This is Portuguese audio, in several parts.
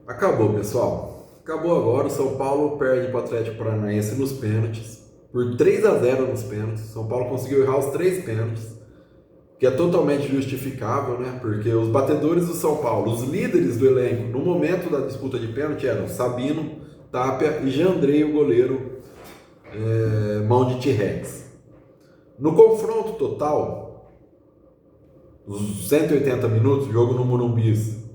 Acabou, pessoal. Acabou agora. O São Paulo perde para o Atlético Paranaense nos pênaltis. Por 3-0 nos pênaltis. São Paulo conseguiu errar os 3 pênaltis. Que é totalmente justificável, né? Porque os batedores do São Paulo, os líderes do elenco, no momento da disputa de pênalti, eram Sabino, Tapia e Jandrei, o goleiro, mão de T-Rex. No confronto total, os 180 minutos, jogo no Morumbi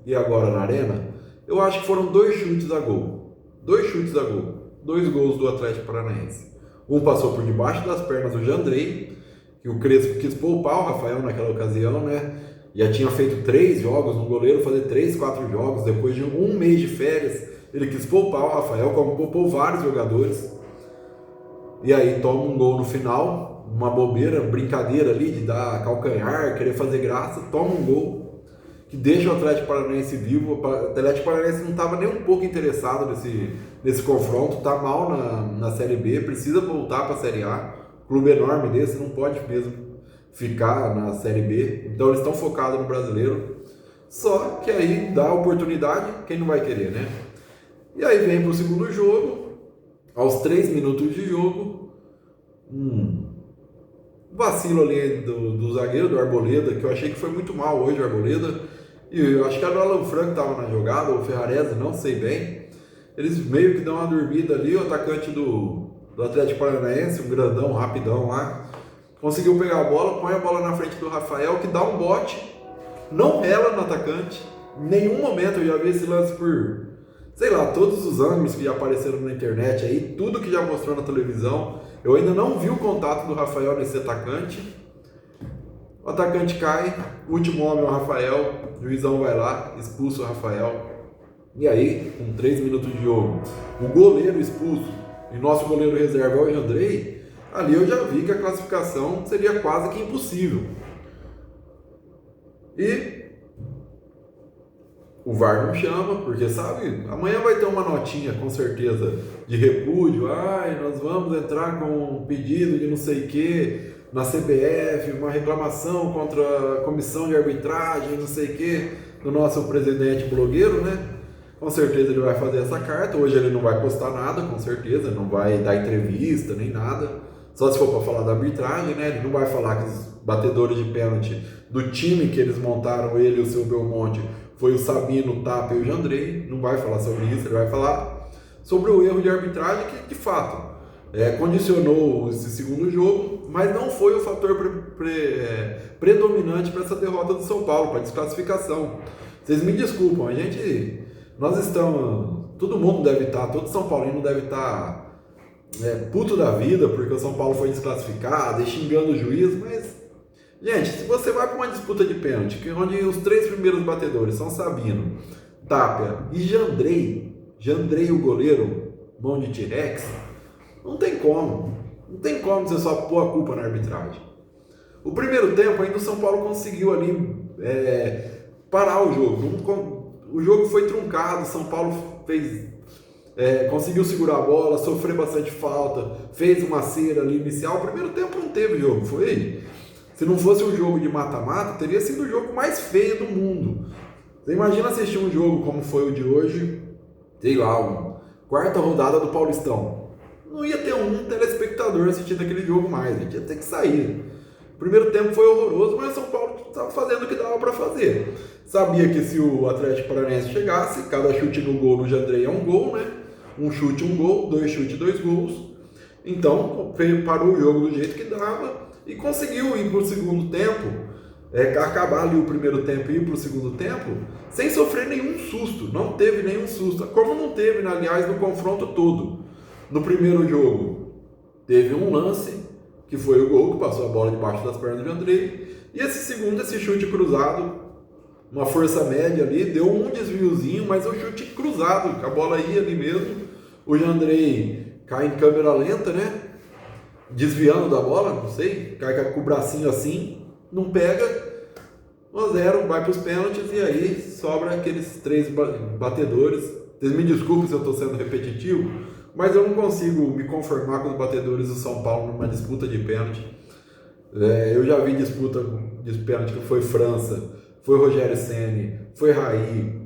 e agora na Arena, eu acho que foram 2 chutes a gol. 2 chutes a gol. 2 gols do Atlético Paranaense. Um passou por debaixo das pernas do Jandrei, que o Crespo quis poupar o Rafael naquela ocasião, né? Já tinha feito 3 jogos no goleiro, fazer 3, 4 jogos. Depois de um mês de férias, ele quis poupar o Rafael, como poupou vários jogadores. E aí toma um gol no final, uma bobeira, brincadeira ali de dar calcanhar, querer fazer graça, toma um gol que deixa o Atlético Paranaense vivo. O Atlético Paranaense não estava nem um pouco interessado nesse confronto, está mal na Série B, precisa voltar para a Série A. Clube enorme desse não pode mesmo ficar na Série B, então eles estão focados no brasileiro. Só que aí dá oportunidade, quem não vai querer, né? E aí vem para o segundo jogo, aos 3 minutos de jogo, vacilo ali do zagueiro, do Arboleda, que eu achei que foi muito mal hoje o Arboleda, e eu acho que era o Alan Franco que estava na jogada, ou o Ferrarese, não sei bem. Eles meio que dão uma dormida ali, o atacante do Atlético Paranaense, um grandão, rapidão lá, conseguiu pegar a bola, põe a bola na frente do Rafael, que dá um bote, não rela no atacante, em nenhum momento. Eu já vi esse lance por, sei lá, todos os ângulos que já apareceram na internet aí, tudo que já mostrou na televisão. Eu ainda não vi o contato do Rafael nesse atacante. O atacante cai, o último homem é o Rafael, o juizão vai lá, expulsa o Rafael. E aí, com 3 minutos de jogo, o goleiro expulso e nosso goleiro reserva é o Jandrei, ali eu já vi que a classificação seria quase que impossível. E o VAR não chama, porque sabe, amanhã vai ter uma notinha com certeza de repúdio. Nós vamos entrar com um pedido de não sei o que na CBF, uma reclamação contra a comissão de arbitragem, não sei o que, do nosso presidente blogueiro, né? Com certeza ele vai fazer essa carta. Hoje ele não vai postar nada, com certeza, não vai dar entrevista nem nada, só se for para falar da arbitragem, né? Ele não vai falar que os batedores de pênalti do time que eles montaram, ele e o seu Belmonte, foi o Sabino, o Tapia e o Jandrei. Não vai falar sobre isso, ele vai falar sobre o erro de arbitragem que, de fato, condicionou esse segundo jogo, mas não foi o fator predominante para essa derrota do São Paulo, para a desclassificação. Vocês me desculpam, nós estamos, todo mundo deve estar, todo São Paulino deve estar puto da vida, porque o São Paulo foi desclassificado, e xingando o juiz, mas, gente, se você vai para uma disputa de pênalti, onde os 3 primeiros batedores são Sabino, Tapia e Jandrei o goleiro, mão de T-Rex, não tem como você só pôr a culpa na arbitragem. O primeiro tempo ainda o São Paulo conseguiu ali parar o jogo. O jogo foi truncado, o São Paulo conseguiu segurar a bola, sofreu bastante falta, fez uma cera ali inicial. O primeiro tempo não teve jogo, se não fosse um jogo de mata-mata, teria sido o jogo mais feio do mundo. Você imagina assistir um jogo como foi o de hoje, sei lá, uma quarta rodada do Paulistão. Não ia ter um telespectador assistindo aquele jogo mais, a gente ia ter que sair. O primeiro tempo foi horroroso, mas o São Paulo estava fazendo o que dava para fazer. Sabia que se o Atlético Paranaense chegasse, cada chute no gol no Jandrei é um gol, né? Um chute, um gol, 2 chutes, 2 gols. Então, parou o jogo do jeito que dava e conseguiu ir para o segundo tempo, acabar ali o primeiro tempo e ir para o segundo tempo, sem sofrer nenhum susto. Não teve nenhum susto, como não teve, aliás, no confronto todo. No primeiro jogo, teve um lance, que foi o gol, que passou a bola debaixo das pernas do Jandrei, e esse segundo, esse chute cruzado, uma força média ali, deu um desviozinho, mas o chute cruzado, a bola ia ali mesmo, o Jandrei cai em câmera lenta, né, desviando da bola, não sei, cai com o bracinho assim, não pega, 1-0, vai para os pênaltis, e aí sobra aqueles 3 batedores. Vocês me desculpem se eu estou sendo repetitivo, mas eu não consigo me conformar com os batedores do São Paulo numa disputa de pênalti. Eu já vi disputa de pênalti que foi França, foi Rogério Ceni, foi Raí,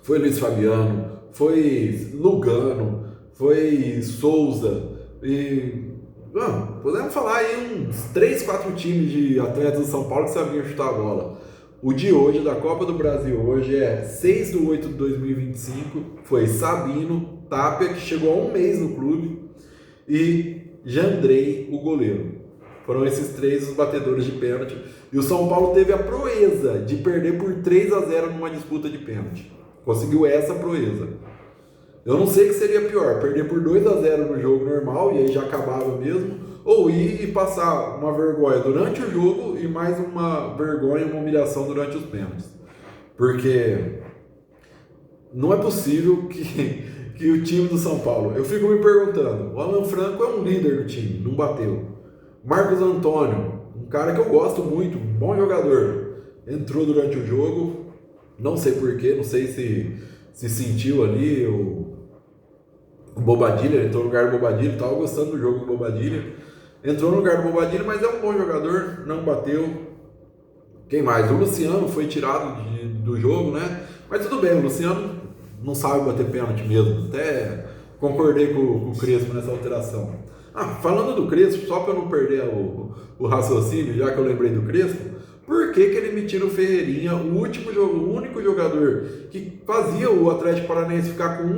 foi Luiz Fabiano, foi Lugano, foi Souza, e podemos falar aí uns 3, 4 times de atletas do São Paulo que sabiam chutar a bola. O de hoje, da Copa do Brasil, hoje é 6/8/2025, foi Sabino, Tapia, que chegou há um mês no clube, e Jandrei, o goleiro. Foram esses 3 os batedores de pênalti. E o São Paulo teve a proeza de perder por 3-0 numa disputa de pênalti. Conseguiu essa proeza. Eu não sei o que seria pior, perder por 2-0 no jogo normal, e aí já acabava mesmo, ou ir e passar uma vergonha durante o jogo e mais uma vergonha, uma humilhação durante os pênaltis. Porque não é possível que o time do São Paulo... Eu fico me perguntando, o Alan Franco é um líder do time, não bateu. Marcos Antônio, um cara que eu gosto muito, um bom jogador, entrou durante o jogo, não sei porquê, não sei se sentiu ali o Bobadilha, ele entrou no lugar do Bobadilha, estava gostando do jogo do Bobadilha, entrou no lugar do Bobadilha, mas é um bom jogador, não bateu. Quem mais? O Luciano foi tirado do jogo, né? Mas tudo bem, o Luciano não sabe bater pênalti mesmo, até concordei com o Crespo nessa alteração. Falando do Crespo, só para eu não perder o raciocínio, já que eu lembrei do Crespo, por que ele me tira o Ferreirinha, o único jogador que fazia o Atlético Paranaense ficar com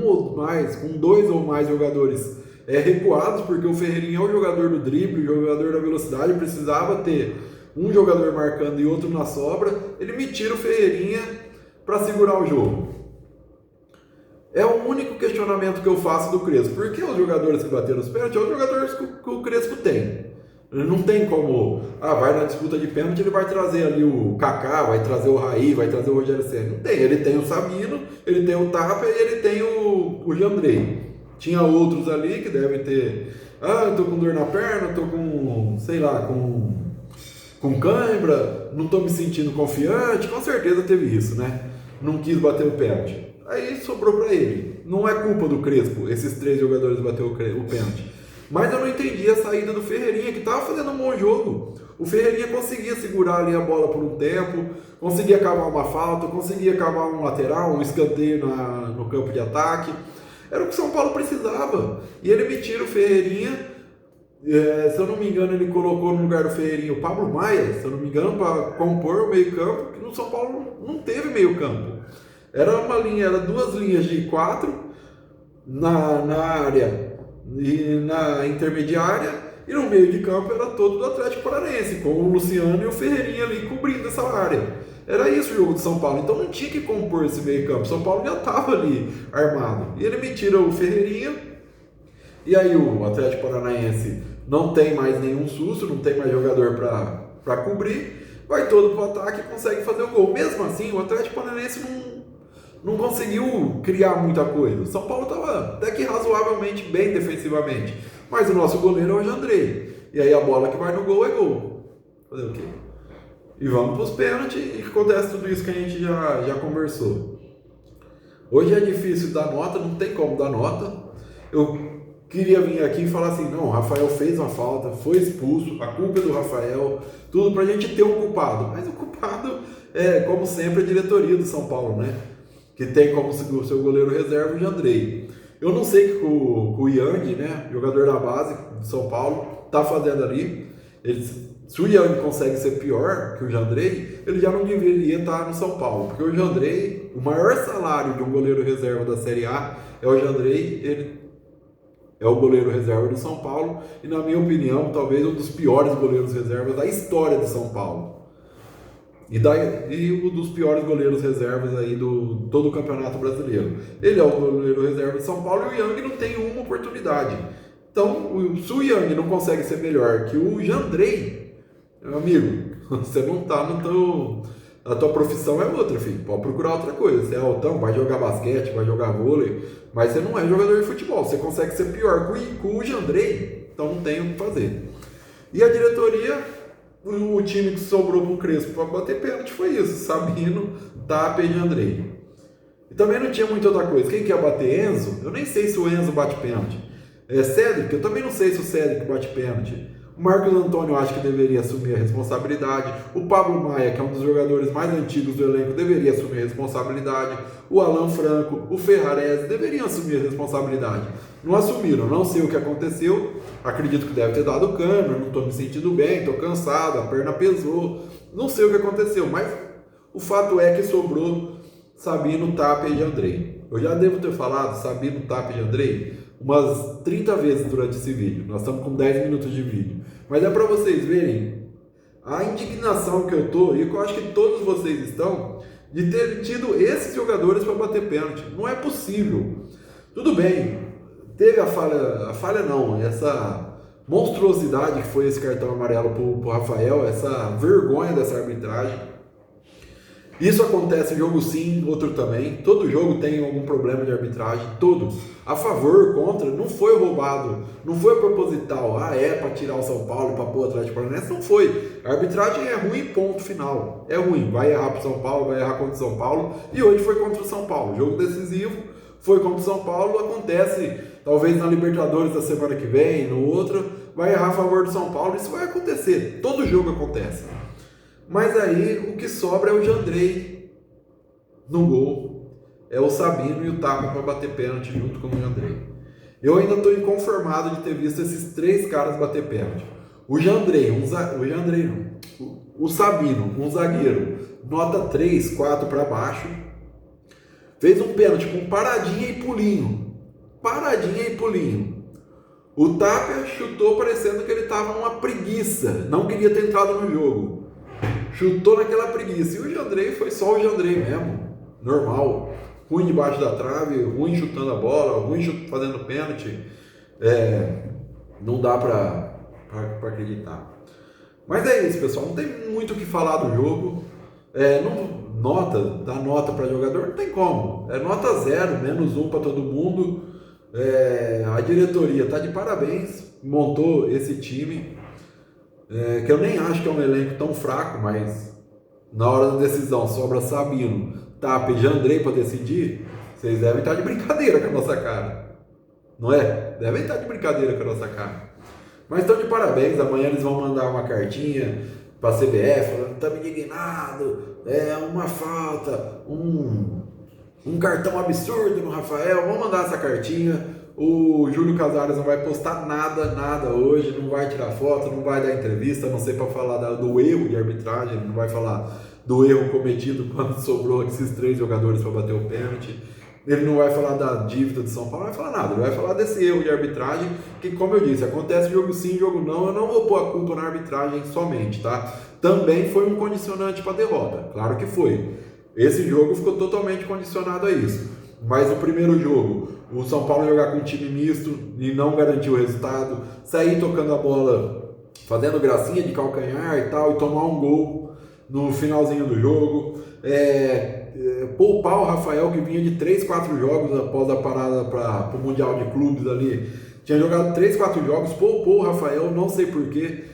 com 2 ou mais jogadores recuados, porque o Ferreirinha é o jogador do drible, o jogador da velocidade, precisava ter um jogador marcando e outro na sobra, ele me tira o Ferreirinha para segurar o jogo. É o único questionamento que eu faço do Crespo. Por que os jogadores que bateram os pênaltis são os jogadores que o Crespo tem? Ele não tem como, vai na disputa de pênalti, ele vai trazer ali o Kaká, vai trazer o Raí, vai trazer o Rogério Ceni. Não tem, ele tem o Sabino, ele tem o Tapia e ele tem o Jandrei. Tinha outros ali que devem ter, eu tô com dor na perna, tô com, sei lá, com cãibra, não tô me sentindo confiante, com certeza teve isso, né? Não quis bater o pênalti. Aí sobrou para ele. Não é culpa do Crespo, esses 3 jogadores bater o pênalti. Mas eu não entendi a saída do Ferreirinha, que estava fazendo um bom jogo. O Ferreirinha conseguia segurar ali a bola por um tempo, conseguia cavar uma falta, conseguia cavar um lateral, um escanteio no campo de ataque. Era o que o São Paulo precisava. E ele me tira o Ferreirinha. Se eu não me engano, ele colocou no lugar do Ferreirinha o Pablo Maia, se eu não me engano, para compor o meio campo, que no São Paulo não teve meio campo. Era 2 linhas de 4 na área e na intermediária, e no meio de campo era todo do Atlético Paranaense, com o Luciano e o Ferreirinha ali cobrindo essa área. Era isso o jogo de São Paulo, então não tinha que compor esse meio campo. São Paulo já estava ali armado. E ele me tira o Ferreirinha, e aí o Atlético Paranaense não tem mais nenhum susto, não tem mais jogador para cobrir, vai todo para o ataque e consegue fazer o gol. Mesmo assim, o Atlético Paranaense não conseguiu criar muita coisa. O São Paulo estava até que razoavelmente bem defensivamente, mas o nosso goleiro é o Jandrei. E aí a bola que vai no gol é gol. Fazer o quê? E vamos para os pênaltis e acontece tudo isso que a gente já conversou. Hoje é difícil dar nota, não tem como dar nota. Eu queria vir aqui e falar assim, não, o Rafael fez uma falta, foi expulso, a culpa é do Rafael, tudo pra gente ter um culpado. Mas o culpado é, como sempre, a diretoria do São Paulo, né? Que tem como seu goleiro reserva o Jandrei. Eu não sei o que o Yang, né, jogador da base do São Paulo, tá fazendo ali. Se o Yang consegue ser pior que o Jandrei, ele já não deveria estar no São Paulo. Porque o Jandrei, o maior salário de um goleiro reserva da Série A é o Jandrei, ele é o goleiro reserva do São Paulo e, na minha opinião, talvez um dos piores goleiros reservas da história de São Paulo. E um dos piores goleiros reservas aí do todo o Campeonato Brasileiro. Ele é o goleiro reserva de São Paulo e o Yang não tem uma oportunidade. Então, se o Yang não consegue ser melhor que o Jandrei, meu amigo, você não tá no teu... A tua profissão é outra, filho. Pode procurar outra coisa. Você é altão, vai jogar basquete, vai jogar vôlei, mas você não é jogador de futebol. Você consegue ser pior que o Jandrei, então não tem o que fazer. E a diretoria, o time que sobrou pro Crespo para bater pênalti foi isso: Sabino, Tapia e Jandrei. E também não tinha muita outra coisa. Quem quer bater? Enzo? Eu nem sei se o Enzo bate pênalti. Cédric? Eu também não sei se o Cédric bate pênalti. O Marcos Antônio acho que deveria assumir a responsabilidade. O Pablo Maia, que é um dos jogadores mais antigos do elenco, deveria assumir a responsabilidade. O Alan Franco, o Ferrarese deveriam assumir a responsabilidade. Não assumiram, não sei o que aconteceu. Acredito que deve ter dado câimbra, não estou me sentindo bem, estou cansado, a perna pesou. Não sei o que aconteceu, mas o fato é que sobrou Sabino, Tapia e Jandrei. Eu já devo ter falado Sabino, Tapia e Jandrei umas 30 vezes durante esse vídeo. Nós estamos com 10 minutos de vídeo. Mas é para vocês verem a indignação que eu tô, e que eu acho que todos vocês estão, de ter tido esses jogadores para bater pênalti. Não é possível. Tudo bem, teve a falha não, essa monstruosidade que foi esse cartão amarelo pro Rafael, essa vergonha dessa arbitragem. Isso acontece em jogo sim, outro também. Todo jogo tem algum problema de arbitragem, todos. A favor, contra, não foi roubado, não foi proposital. É para tirar o São Paulo e para pôr o Atlético Paranaense, não foi. A arbitragem é ruim, ponto final. É ruim, vai errar pro São Paulo, vai errar contra o São Paulo. E hoje foi contra o São Paulo. Jogo decisivo, foi contra o São Paulo, acontece talvez na Libertadores da semana que vem, no outro, vai errar a favor do São Paulo. Isso vai acontecer, todo jogo acontece. Mas aí o que sobra é o Jandrei no gol, é o Sabino e o Tapia para bater pênalti junto com o Jandrei. Eu ainda estou inconformado de ter visto esses três caras bater pênalti. O Sabino, um zagueiro, nota 3, 4 para baixo, fez um pênalti com paradinha e pulinho. Paradinha e pulinho. O Tapia chutou parecendo que ele estava numa preguiça, não queria ter entrado no jogo. Chutou naquela preguiça. E o Jandrei foi só o Jandrei mesmo. Normal. Ruim debaixo da trave, ruim chutando a bola, ruim fazendo pênalti. Não dá pra acreditar. Mas é isso, pessoal. Não tem muito o que falar do jogo. Dar nota para jogador, não tem como. É nota 0, -1 para todo mundo. A diretoria tá de parabéns. Montou esse time. Que eu nem acho que é um elenco tão fraco, mas na hora da decisão sobra Sabino, Tapia e Jandrei para decidir. Vocês devem estar de brincadeira com a nossa cara, não é? Devem estar de brincadeira com a nossa cara. Mas estão de parabéns. Amanhã eles vão mandar uma cartinha para a CBF falando: estamos indignados, é uma falta, um cartão absurdo no Rafael. Vão mandar essa cartinha. O Júlio Casares não vai postar nada hoje, não vai tirar foto, não vai dar entrevista, a não ser para falar do erro de arbitragem. Ele não vai falar do erro cometido quando sobrou esses 3 jogadores para bater o pênalti. Ele não vai falar da dívida do São Paulo, não vai falar nada. Ele vai falar desse erro de arbitragem, que, como eu disse, acontece jogo sim, jogo não. Eu não vou pôr a culpa na arbitragem somente, tá? Também foi um condicionante para a derrota, claro que foi. Esse jogo ficou totalmente condicionado a isso. Mas o primeiro jogo, o São Paulo jogar com um time misto e não garantir o resultado, sair tocando a bola, fazendo gracinha de calcanhar e tal, e tomar um gol no finalzinho do jogo, poupar o Rafael, que vinha de 3, 4 jogos após a parada para o Mundial de Clubes ali, tinha jogado 3, 4 jogos, poupou o Rafael, não sei porquê.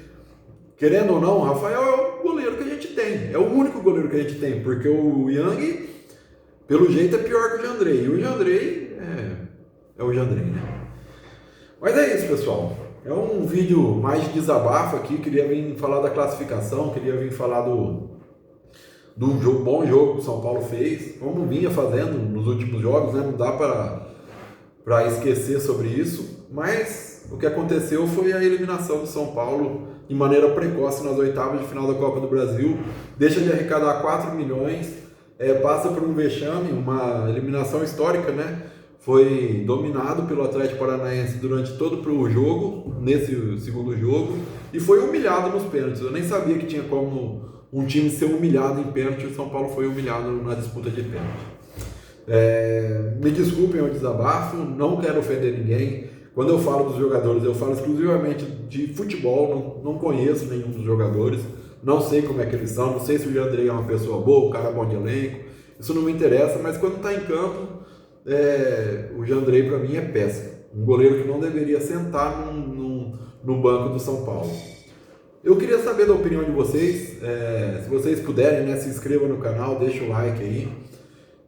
Querendo ou não, o Rafael é o goleiro que a gente tem, é o único goleiro que a gente tem, porque o Yang, pelo jeito, é pior que o Jandrei. E o Jandrei é o Jandrei, né? Mas é isso, pessoal. É um vídeo mais de desabafo aqui. Queria vir falar da classificação, queria vir falar do bom jogo que o São Paulo fez, como vinha fazendo nos últimos jogos, né? Não dá para esquecer sobre isso. Mas o que aconteceu foi a eliminação do São Paulo de maneira precoce nas oitavas de final da Copa do Brasil. Deixa de arrecadar 4 milhões. Passa por um vexame, uma eliminação histórica, né? Foi dominado pelo Atlético Paranaense durante todo o jogo, nesse segundo jogo, e foi humilhado nos pênaltis. Eu nem sabia que tinha como um time ser humilhado em pênalti. O São Paulo foi humilhado na disputa de pênalti. Me desculpem o desabafo, não quero ofender ninguém. Quando eu falo dos jogadores, eu falo exclusivamente de futebol, não conheço nenhum dos jogadores. Não sei como é que eles são, não sei se o Jandrei é uma pessoa boa, o cara é bom de elenco, isso não me interessa, mas quando está em campo, o Jandrei para mim é péssimo. Um goleiro que não deveria sentar no banco do São Paulo. Eu queria saber da opinião de vocês, se vocês puderem, né, se inscrevam no canal, deixa o like aí.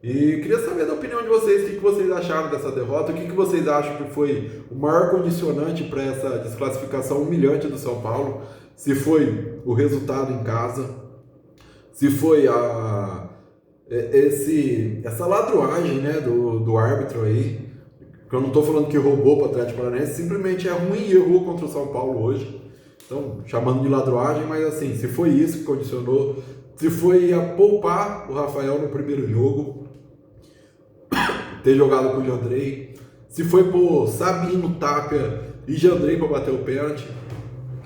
E queria saber da opinião de vocês, o que vocês acharam dessa derrota, o que vocês acham que foi o maior condicionante para essa desclassificação humilhante do São Paulo, se foi o resultado em casa, se foi essa ladruagem, né, do árbitro aí, que eu não estou falando que roubou para o Atlético Paranaense, simplesmente é ruim e errou contra o São Paulo hoje, então chamando de ladruagem, mas assim, se foi isso que condicionou, se foi a poupar o Rafael no primeiro jogo, ter jogado com o Jandrei, se foi por Sabino, Tapia e Jandrei para bater o pênalti.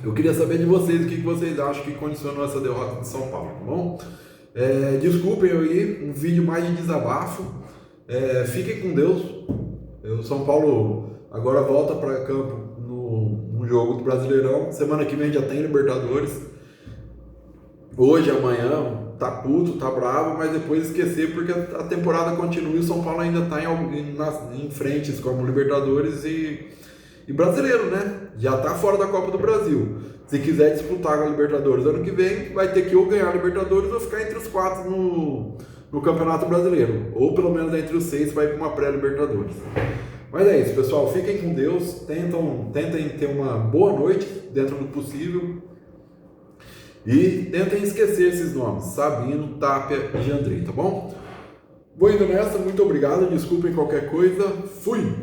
Eu queria saber de vocês o que vocês acham que condicionou essa derrota de São Paulo, tá bom? Desculpem aí, um vídeo mais de desabafo. Fiquem com Deus. O São Paulo agora volta para campo no jogo do Brasileirão. Semana que vem já tem Libertadores. Hoje, amanhã, tá puto, tá bravo, mas depois esquecer porque a temporada continua e o São Paulo ainda tá em frentes como Libertadores e Brasileiro, né? Já tá fora da Copa do Brasil. Se quiser disputar com a Libertadores ano que vem, vai ter que ou ganhar a Libertadores ou ficar entre os 4 no Campeonato Brasileiro. Ou pelo menos entre os 6 vai para uma pré-Libertadores. Mas é isso, pessoal. Fiquem com Deus. Tentem ter uma boa noite dentro do possível. E tentem esquecer esses nomes, Sabino, Tapia e Jandrei, tá bom? Vou indo nessa, muito obrigado, desculpem qualquer coisa, fui!